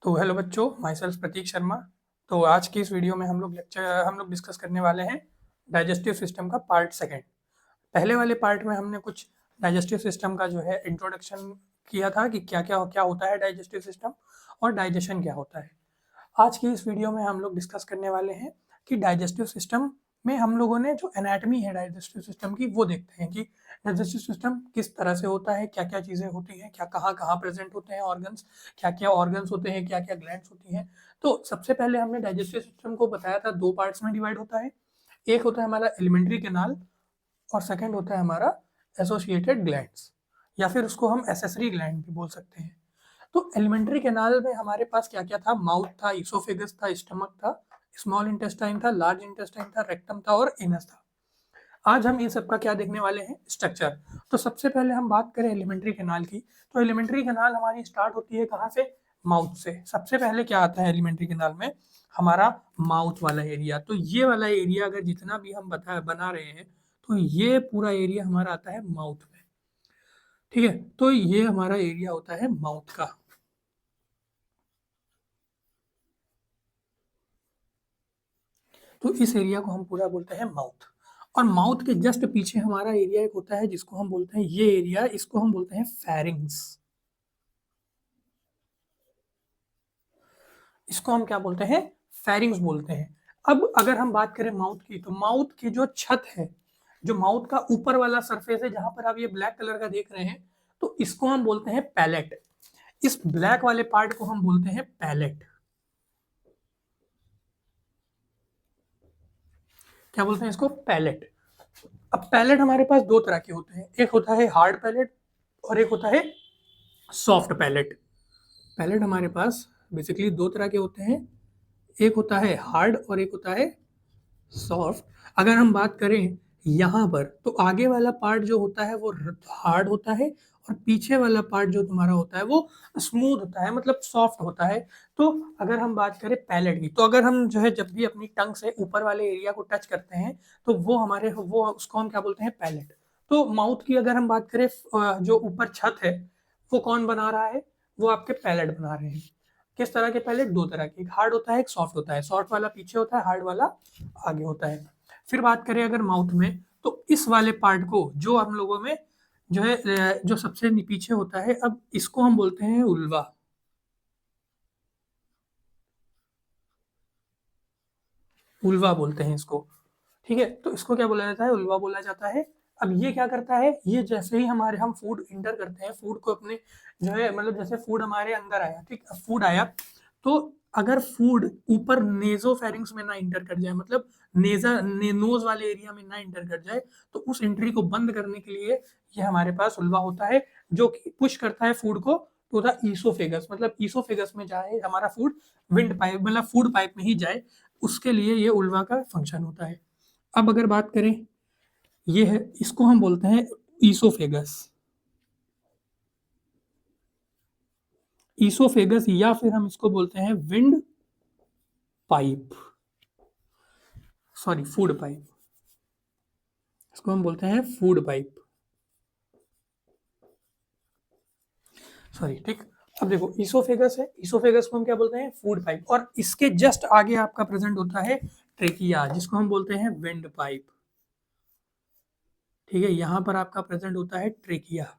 तो हेलो बच्चों, my self प्रतीक शर्मा। तो आज की इस वीडियो में हम लोग डिस्कस करने वाले हैं डाइजेस्टिव सिस्टम का पार्ट सेकंड। पहले वाले पार्ट में हमने कुछ डाइजेस्टिव सिस्टम का जो है इंट्रोडक्शन किया था कि क्या क्या क्या होता है डाइजेस्टिव सिस्टम और डाइजेशन क्या होता है। आज की इस वीडियो में हम लोग डिस्कस करने वाले हैं कि डाइजेस्टिव सिस्टम में हम लोगों ने जो एनाटमी है डाइजेस्टिव सिस्टम की वो देखते हैं कि डाइजेस्टिव सिस्टम किस तरह से होता है, क्या क्या चीज़ें होती हैं, क्या कहाँ कहाँ प्रेजेंट होते हैं ऑर्गन्स, क्या क्या ऑर्गन्स होते हैं, क्या क्या ग्लैंड्स होती हैं। तो सबसे पहले हमने डाइजेस्टिव सिस्टम को बताया था दो पार्ट्स में डिवाइड होता है। एक होता है हमारा एलिमेंट्री कैनाल और सेकेंड होता है हमारा एसोसिएटेड ग्लैंड्स, या फिर उसको हम एसेसरी ग्लैंड भी बोल सकते हैं। तो एलिमेंट्री कैनाल में हमारे पास क्या क्या था? माउथ था, इसोफेगस था, स्टमक था, स्मॉल इंटेस्टाइन था, लार्ज इंटेस्टाइन था, रेक्टम था और एनस था। आज हम इन सबका क्या देखने वाले हैं? स्ट्रक्चर। तो सबसे पहले हम बात करें एलिमेंट्री कैनाल की, तो एलिमेंट्री कैनाल हमारी स्टार्ट होती है कहाँ से? माउथ से। सबसे पहले क्या आता है एलिमेंट्री कैनाल में? हमारा माउथ वाला एरिया। तो ये वाला एरिया अगर जितना भी हम बना रहे हैं, तो ये पूरा एरिया हमारा आता है माउथ में। ठीक है, तो ये हमारा एरिया होता है माउथ का। तो इस एरिया को हम पूरा बोलते हैं माउथ। और माउथ के जस्ट पीछे हमारा एरिया एक होता है जिसको हम बोलते हैं, ये एरिया इसको हम बोलते हैं फेरिंग्स। इसको हम क्या बोलते हैं? फेरिंग्स बोलते हैं। अब अगर हम बात करें माउथ की, तो माउथ की जो छत है, जो माउथ का ऊपर वाला सरफेस है जहां पर आप ये ब्लैक कलर का देख रहे हैं, तो इसको हम बोलते हैं पैलेट। इस ब्लैक वाले पार्ट को हम बोलते हैं पैलेट। क्या बोलते हैं इसको? पैलेट। अब पैलेट हमारे पास दो तरह के होते हैं, एक होता है हार्ड पैलेट और एक होता है सॉफ्ट पैलेट। पैलेट हमारे पास बेसिकली दो तरह के होते हैं, एक होता है हार्ड और एक होता है सॉफ्ट। अगर हम बात करें यहाँ पर, तो आगे वाला पार्ट जो होता है वो हार्ड होता है और पीछे वाला पार्ट जो तुम्हारा होता है वो स्मूथ होता है, मतलब सॉफ्ट होता है। तो अगर हम बात करें पैलेट की, तो अगर हम जो है जब भी अपनी टंग से ऊपर वाले एरिया को टच करते हैं, तो वो उसको हम क्या बोलते हैं? पैलेट। तो माउथ की अगर हम बात करें, जो ऊपर छत है वो कौन बना रहा है? वो आपके पैलेट बना रहे हैं। किस तरह के पैलेट? दो तरह के, एक हार्ड होता है एक सॉफ्ट होता है। सॉफ्ट वाला पीछे होता है, हार्ड वाला आगे होता है। फिर बात करें अगर माउथ में, तो इस वाले पार्ट को जो हम लोगों में जो है जो सबसे पीछे होता है, अब इसको हम बोलते हैं उल्वा। उल्वा बोलते हैं इसको। ठीक है, तो इसको क्या बोला जाता है? उल्वा बोला जाता है। अब ये क्या करता है? ये जैसे ही हम फूड इंटर करते हैं, फूड को अपने जो है मतलब जैसे फूड हमारे अंदर आया, ठीक, फूड आया, तो अगर फूड ऊपर नेजोफेरिंग्स में ना इंटर कर जाए, मतलब नोज वाले एरिया में ना इंटर कर जाए, तो उस एंट्री को बंद करने के लिए ये हमारे पास उल्वा होता है, जो कि पुश करता है फूड को टू द ईसोफेगस, मतलब ईसोफेगस में जाए हमारा फूड, विंड पाइप मतलब फूड पाइप में ही जाए, उसके लिए ये उल्वा का फंक्शन होता है। अब अगर बात करें, ये है, इसको हम बोलते हैं ईसोफेगस। ईसोफेगस या फिर हम इसको बोलते हैं wind pipe, sorry food pipe. इसको हम बोलते हैं फूड पाइप, सॉरी, ठीक। अब देखो, ईसोफेगस है, ईसोफेगस को हम क्या बोलते हैं? Food pipe. और इसके जस्ट आगे आपका प्रेजेंट होता है ट्रेकिया, जिसको हम बोलते हैं विंड पाइप। ठीक है, यहां पर आपका प्रेजेंट होता है ट्रेकिया।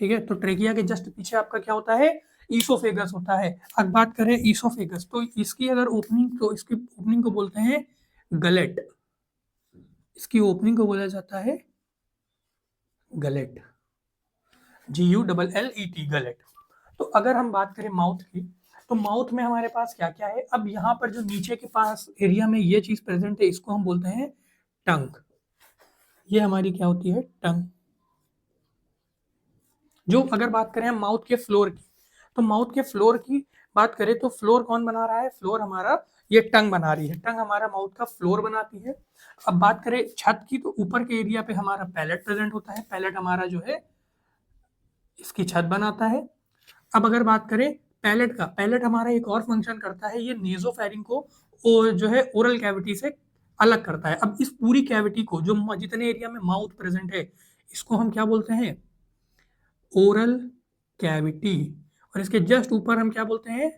ठीक है, तो ट्रेकिया के जस्ट पीछे आपका क्या होता है? ईसोफेगस होता है। अब बात करें ईसोफेगस, तो इसकी अगर ओपनिंग, तो इसकी ओपनिंग को बोलते हैं गलेट। इसकी ओपनिंग को बोला जाता है गलेट, GULLET, गलेट। तो अगर हम बात करें माउथ की, तो माउथ में हमारे पास क्या क्या है? अब यहाँ पर जो नीचे के पास एरिया में ये चीज प्रेजेंट है, इसको हम बोलते हैं टंग। ये हमारी क्या होती है? टंग। जो अगर बात करें हम माउथ के फ्लोर की, तो माउथ के फ्लोर की बात करें, तो फ्लोर कौन बना रहा है? फ्लोर हमारा ये टंग बना रही है, टंग हमारा माउथ का फ्लोर बनाती है। अब बात करें छत की, तो ऊपर के एरिया पे हमारा पैलेट प्रेजेंट होता है, पैलेट हमारा जो है इसकी छत बनाता है। अब अगर बात करें पैलेट का, पैलेट हमारा एक और फंक्शन करता है, ये नेजोफेरिंग को जो है ओरल कैविटी से अलग करता है। अब इस पूरी कैविटी को, जो जितने एरिया में माउथ प्रेजेंट है, इसको हम क्या बोलते हैं? ओरल कैविटी, और इसके जस्ट ऊपर हम क्या बोलते हैं,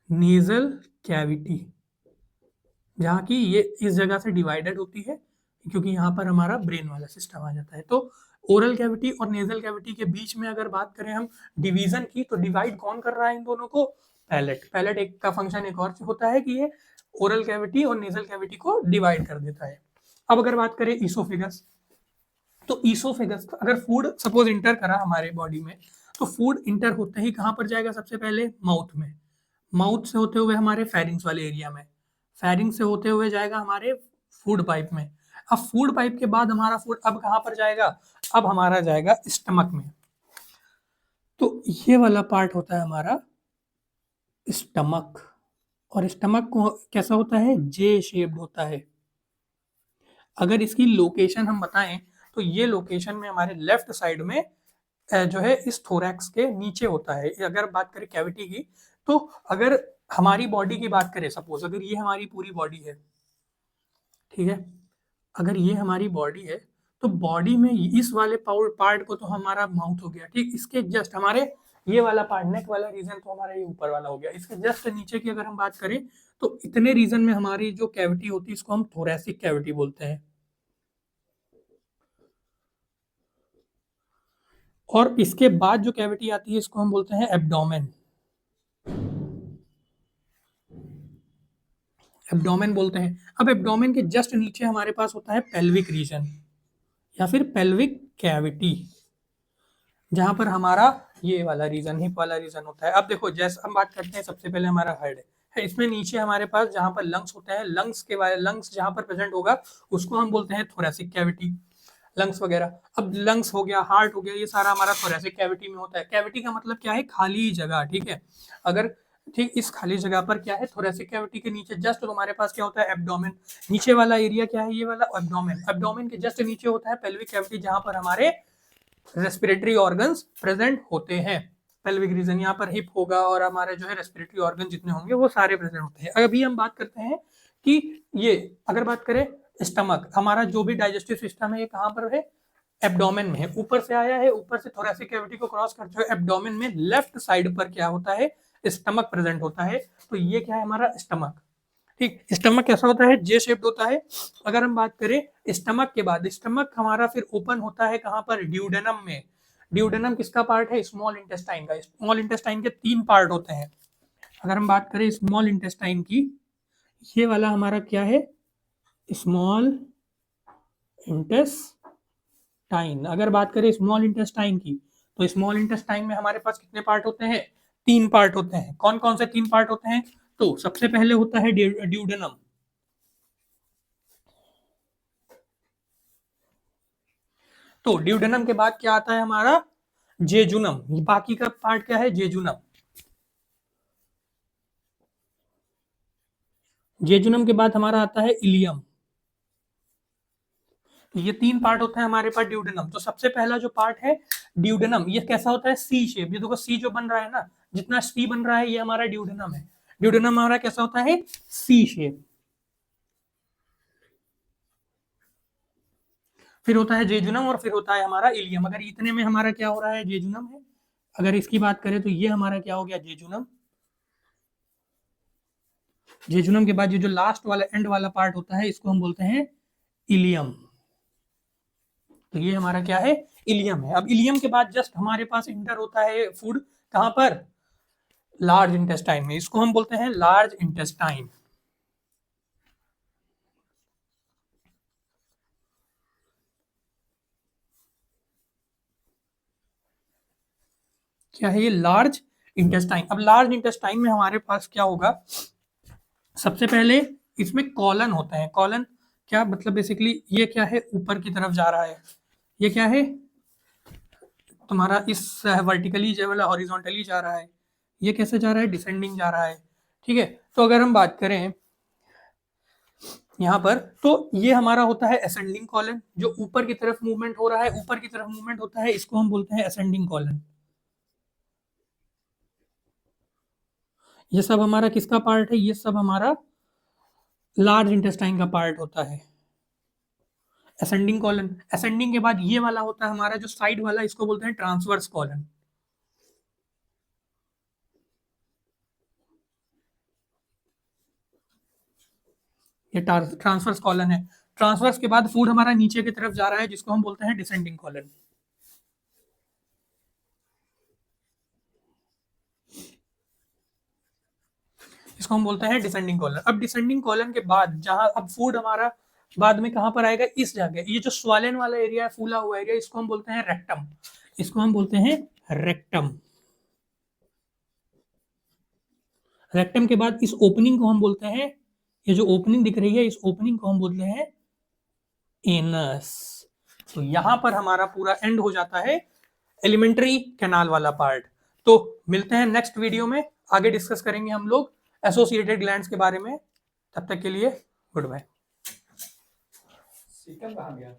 नेजल कैविटी, जहाँ की ये इस जगह से डिवाइडेड होती है क्योंकि यहाँ पर हमारा ब्रेन वाला सिस्टम आ जाता है। तो ओरल कैविटी और नेजल कैविटी के बीच में अगर बात करें हम डिवीजन की, तो डिवाइड कौन कर रहा है इन दोनों को, पैलेट। पैलेट एक का फंक्शन एक और होता है कि ये ओरल कैविटी और नेजल कैविटी को डिवाइड कर देता है। अब अगर बात करें ईसोफेगस, तो ईसोफेगस अगर फूड सपोज इंटर करा हमारे बॉडी में, तो फूड इंटर होते ही कहाँ पर जाएगा, सबसे पहले माउथ में, माउथ से होते हुए हमारे फेरिंग्स वाले एरिया में, फेरिंग से होते हुए जाएगा हमारे फूड पाइप में। अब फूड पाइप के बाद हमारा फूड अब कहाँ पर जाएगा, अब हमारा जाएगा स्टमक में। तो ये वाला पार्ट होता है हमारा स्टमक, और स्टमक को कैसा होता है, जे शेप्ड होता है। अगर इसकी लोकेशन हम बताएं तो ये लोकेशन में हमारे लेफ्ट साइड में जो है इस थोरैक्स के नीचे होता है। अगर बात करें कैविटी की, तो अगर हमारी बॉडी की बात करें, सपोज अगर ये हमारी पूरी बॉडी है, ठीक है, अगर ये हमारी बॉडी है, तो बॉडी में इस वाले पार्ट को तो हमारा माउथ हो गया, ठीक, इसके जस्ट हमारे ये वाला पार्ट नेक वाला रीजन तो हमारा ये ऊपर वाला हो गया। इसके जस्ट नीचे की अगर हम बात करें तो इतने रीजन में हमारी जो कैविटी होती है इसको हम थोरैसिक कैविटी बोलते हैं। और इसके बाद जो कैविटी आती है इसको हम बोलते हैं एब्डोमेन, एब्डोमेन बोलते हैं। अब एब्डोमेन के जस्ट नीचे हमारे पास होता है पेल्विक रीजन या फिर पेल्विक कैविटी, जहां पर हमारा ये वाला रीजन, हिप वाला रीजन होता है। अब देखो, जैसे हम बात करते हैं, सबसे पहले हमारा हेड है, इसमें नीचे हमारे पास जहां पर लंग्स होते हैं, लंग्स जहां पर प्रेजेंट होगा उसको हम बोलते हैं थोरैसिक कैविटी, लंग्स वगैरह। अब लंग्स हो गया, हार्ट हो गया, ये सारा हमारा थोरैसिक कैविटी में होता है। कैविटी का मतलब क्या है, खाली जगह, ठीक है। अगर ठीक इस खाली जगह पर क्या है, थोरैसिक कैविटी के नीचे जस्ट हमारे पास क्या होता है, एब्डोमेन। नीचे वाला एरिया क्या है, ये वाला एब्डोमेन। एब्डोमेन के जस्ट नीचे होता है पेल्विक कैविटी, जहां पर हमारे रेस्पिरेटरी ऑर्गन्स प्रेजेंट होते हैं। पेल्विक रीजन, यहाँ पर हिप होगा और हमारे जो है रेस्पिरेटरी ऑर्गन जितने होंगे वो सारे प्रेजेंट होते हैं। अभी हम बात करते हैं कि ये अगर बात करें स्टमक, हमारा जो भी डाइजेस्टिव सिस्टम है ये कहाँ पर है, एब्डोमेन में है। ऊपर से आया है, ऊपर से थोरैसिक कैविटी को क्रॉस करते हुए एब्डोमेन में लेफ्ट साइड पर क्या होता है, स्टमक प्रेजेंट होता है। तो ये क्या है, हमारा स्टमक, ठीक। स्टमक कैसा होता है, जे शेप्ड होता है। अगर हम बात करें स्टमक के बाद, स्टमक हमारा फिर ओपन होता है कहाँ पर, ड्यूडेनम में। ड्यूडेनम किसका पार्ट है, स्मॉल इंटेस्टाइन का। स्मॉल इंटेस्टाइन के 3 पार्ट होते हैं। अगर हम बात करें स्मॉल इंटेस्टाइन की, ये वाला हमारा क्या है, स्मॉल इंटेस्टाइन। अगर बात करें स्मॉल इंटेस्टाइन की, तो स्मॉल इंटेस्टाइन में हमारे पास कितने पार्ट होते हैं, 3 पार्ट होते हैं। कौन कौन से 3 पार्ट होते हैं, तो सबसे पहले होता है ड्यूडेनम, तो ड्यूडेनम के बाद क्या आता है हमारा, जेजुनम। बाकी का पार्ट क्या है, जेजुनम। जेजुनम के बाद हमारा आता है इलियम। तो ये 3 पार्ट होते हैं हमारे पास ड्यूडेनम। तो सबसे पहला जो पार्ट है ड्यूडेनम, ये कैसा होता है, सी शेप। ये देखो सी जो बन रहा है ना, जितना सी बन रहा है ये हमारा ड्यूडेनम है। ड्यूडेनम हमारा कैसा होता है, सी शेप। फिर होता है जेजुनम और फिर होता है हमारा इलियम। अगर इतने में हमारा क्या हो रहा है, जेजुनम है। अगर इसकी बात करें तो ये हमारा क्या हो गया, जेजुनम। जेजुनम के बाद ये जो लास्ट वाला एंड वाला पार्ट होता है इसको हम बोलते हैं इलियम। तो ये हमारा क्या है, इलियम है। अब इलियम के बाद जस्ट हमारे पास इंटर होता है फूड, कहां पर, लार्ज इंटेस्टाइन में। इसको हम बोलते हैं लार्ज इंटेस्टाइन। क्या है ये, लार्ज इंटेस्टाइन। अब लार्ज इंटेस्टाइन में हमारे पास क्या होगा, सबसे पहले इसमें कॉलन होता है। कॉलन क्या मतलब, बेसिकली ये क्या है, ऊपर की तरफ जा रहा है। ये क्या है तुम्हारा, इस वर्टिकली जो वाला हॉरिजॉन्टली जा रहा है। ये कैसे जा रहा है, डिसेंडिंग जा रहा है, ठीक है। तो अगर हम बात करें यहाँ पर, तो ये हमारा होता है असेंडिंग कॉलन, जो ऊपर की तरफ मूवमेंट हो रहा है, ऊपर की तरफ मूवमेंट होता है, इसको हम बोलते हैं असेंडिंग कॉलन। ये सब हमारा किसका पार्ट है, ये सब हमारा लार्ज इंटेस्टाइन का पार्ट होता है, असेंडिंग कॉलन। असेंडिंग के बाद ये वाला होता है हमारा जो साइड वाला, इसको बोलते हैं ट्रांसवर्स कॉलन। ये ट्रांसवर्स कॉलन है। ट्रांसवर्स के बाद फूड हमारा नीचे की तरफ जा रहा है, जिसको हम बोलते हैं डिसेंडिंग कॉलन। इसको हम बोलते हैं डिसेंडिंग कॉलन। अब डिसेंडिंग कॉलन के बाद जहां अब फूड हमारा बाद में कहां पर आएगा, इस जगह, ये जो स्वालन वाला एरिया है, फूला हुआ एरिया, इसको हम बोलते हैं रेक्टम। इसको हम बोलते हैं रेक्टम। रेक्टम के बाद इस ओपनिंग को हम बोलते हैं, ये जो ओपनिंग दिख रही है, इस ओपनिंग को हम बोलते हैं एनस। तो यहां पर हमारा पूरा एंड हो जाता है एलिमेंट्री कैनाल वाला पार्ट। तो मिलते हैं नेक्स्ट वीडियो में, आगे डिस्कस करेंगे हम लोग एसोसिएटेड ग्लैंड्स के बारे में। तब तक के लिए गुड बाय। सीकम कहाँ गया?